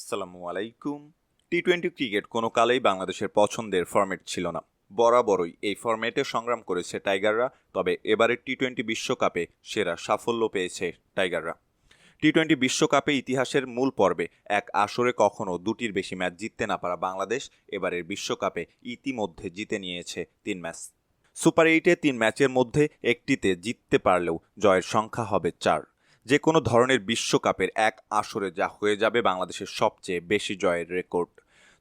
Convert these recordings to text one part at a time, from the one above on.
আসসালামু আলাইকুম। টি-20 ক্রিকেট কোনো কালেই বাংলাদেশের পছন্দের ফরম্যাট ছিল না। বরাবরই এই ফরম্যাটে সংগ্রাম করেছে টাইগাররা, তবে এবারের টি-20 বিশ্বকাপে সেরা সাফল্য পেয়েছে টাইগাররা। টি-20 বিশ্বকাপে ইতিহাসের মূল পর্বে এক আসরে কখনো দুটির বেশি ম্যাচ জিততে না পারা বাংলাদেশ এবারের বিশ্বকাপে ইতিমধ্যে জিতে নিয়েছে 3 ম্যাচ। সুপার 8-এ 3 ম্যাচের মধ্যে একটিতে জিততে পারলেও জয়ের সংখ্যা হবে 4। যে কোনো ধরনের বিশ্বকাপের এক আসরে যা হয়ে যাবে বাংলাদেশের সবচেয়ে বেশি জয়ের রেকর্ড।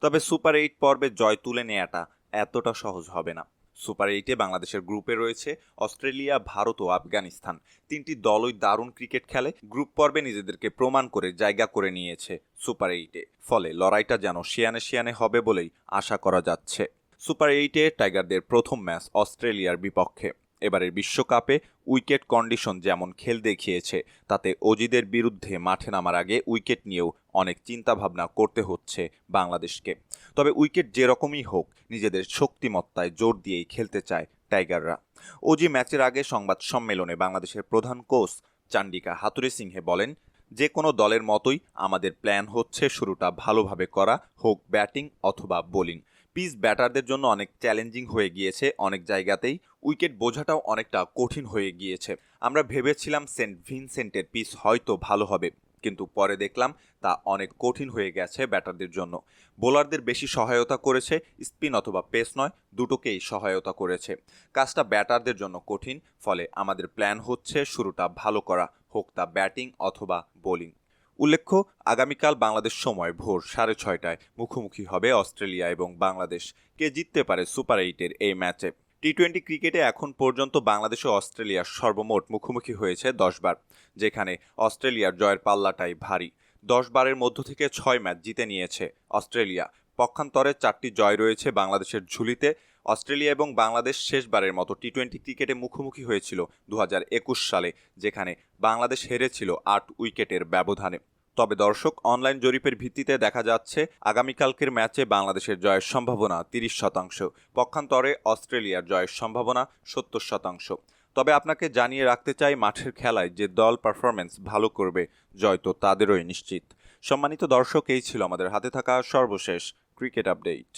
তবে সুপার 8 পর্বে জয় তুলে নেওয়াটা এতটা সহজ হবে না। সুপার 8-এ বাংলাদেশের গ্রুপে রয়েছে অস্ট্রেলিয়া, ভারত ও আফগানিস্তান। তিনটি দলই দারুণ ক্রিকেট খেলে, গ্রুপ পর্বে নিজেদেরকে প্রমাণ করে জায়গা করে নিয়েছে সুপার 8-এ। ফলে লড়াইটা যেন শিয়ানে শিয়ানে হবে বলেই আশা করা যাচ্ছে। সুপার 8-এ টাইগারদের প্রথম ম্যাচ অস্ট্রেলিয়ার বিপক্ষে। এবারের বিশ্বকাপে উইকেট কন্ডিশন যেমন খেল দেখিয়েছে, তাতে অজিদের বিরুদ্ধে মাঠে নামার আগে উইকেট নিয়েও অনেক চিন্তাভাবনা করতে হচ্ছে বাংলাদেশকে। তবে উইকেট যেরকমই হোক, নিজেদের শক্তিমত্তায় জোর দিয়েই খেলতে চায় টাইগাররা। অজি ম্যাচের আগে সংবাদ সম্মেলনে বাংলাদেশের প্রধান কোচ চান্ডিকা হাথুরুসিংহে বলেন, যে কোনো দলের মতোই আমাদের প্ল্যান হচ্ছে শুরুটা ভালোভাবে করা, হোক ব্যাটিং অথবা বোলিং। পিচ ব্যাটারদের জন্য অনেক চ্যালেঞ্জিং হয়ে গিয়েছে, অনেক জায়গাতেই উইকেট বোঝাটাও অনেকটা কঠিন হয়ে গিয়েছে। আমরা ভেবেছিলাম সেন্ট ভিনসেন্টের পিচ হয়তো ভালো হবে, কিন্তু পরে দেখলাম তা অনেক কঠিন হয়ে গেছে ব্যাটারদের জন্য। বোলারদের বেশি সহায়তা করেছে, স্পিন অথবা পেস নয়, দুটোকেই সহায়তা করেছে। কাজটা ব্যাটারদের জন্য কঠিন, ফলে আমাদের প্ল্যান হচ্ছে শুরুটা ভালো করা, হোক তা ব্যাটিং অথবা বোলিং। উল্লেখ্য, আগামীকাল বাংলাদেশ সময় ভোর 6:30টায় মুখোমুখি হবে অস্ট্রেলিয়া এবং বাংলাদেশ। কে জিততে পারে সুপার 8-এর এই ম্যাচে? টি-20 ক্রিকেটে এখন পর্যন্ত বাংলাদেশ ও অস্ট্রেলিয়ার সর্বমোট মুখোমুখি হয়েছে 10 বার, যেখানে অস্ট্রেলিয়ার জয়ের পাল্লাটাই ভারী। 10 বারের মধ্য থেকে 6 ম্যাচ জিতে নিয়েছে অস্ট্রেলিয়া। পক্ষান্তরে 4টি জয় রয়েছে বাংলাদেশের ঝুলিতে। অস্ট্রেলিয়া এবং বাংলাদেশ শেষবারের মতো টি-20 ক্রিকেটে মুখোমুখি হয়েছিল 2021 সালে, যেখানে বাংলাদেশ হেরেছিল 8 উইকেটের ব্যবধানে। তবে দর্শক, অনলাইন জরিপের ভিত্তিতে দেখা যাচ্ছে আগামীকালকের ম্যাচে বাংলাদেশের জয়ের সম্ভাবনা 30%, পক্ষান্তরে অস্ট্রেলিয়ার জয়ের সম্ভাবনা 70%। তবে আপনাকে জানিয়ে রাখতে চাই, মাঠের খেলায় যে দল পারফরম্যান্স ভালো করবে, জয় তো তাদেরই নিশ্চিত। সম্মানিত দর্শক, এই ছিল আমাদের হাতে থাকা সর্বশেষ ক্রিকেট আপডেট।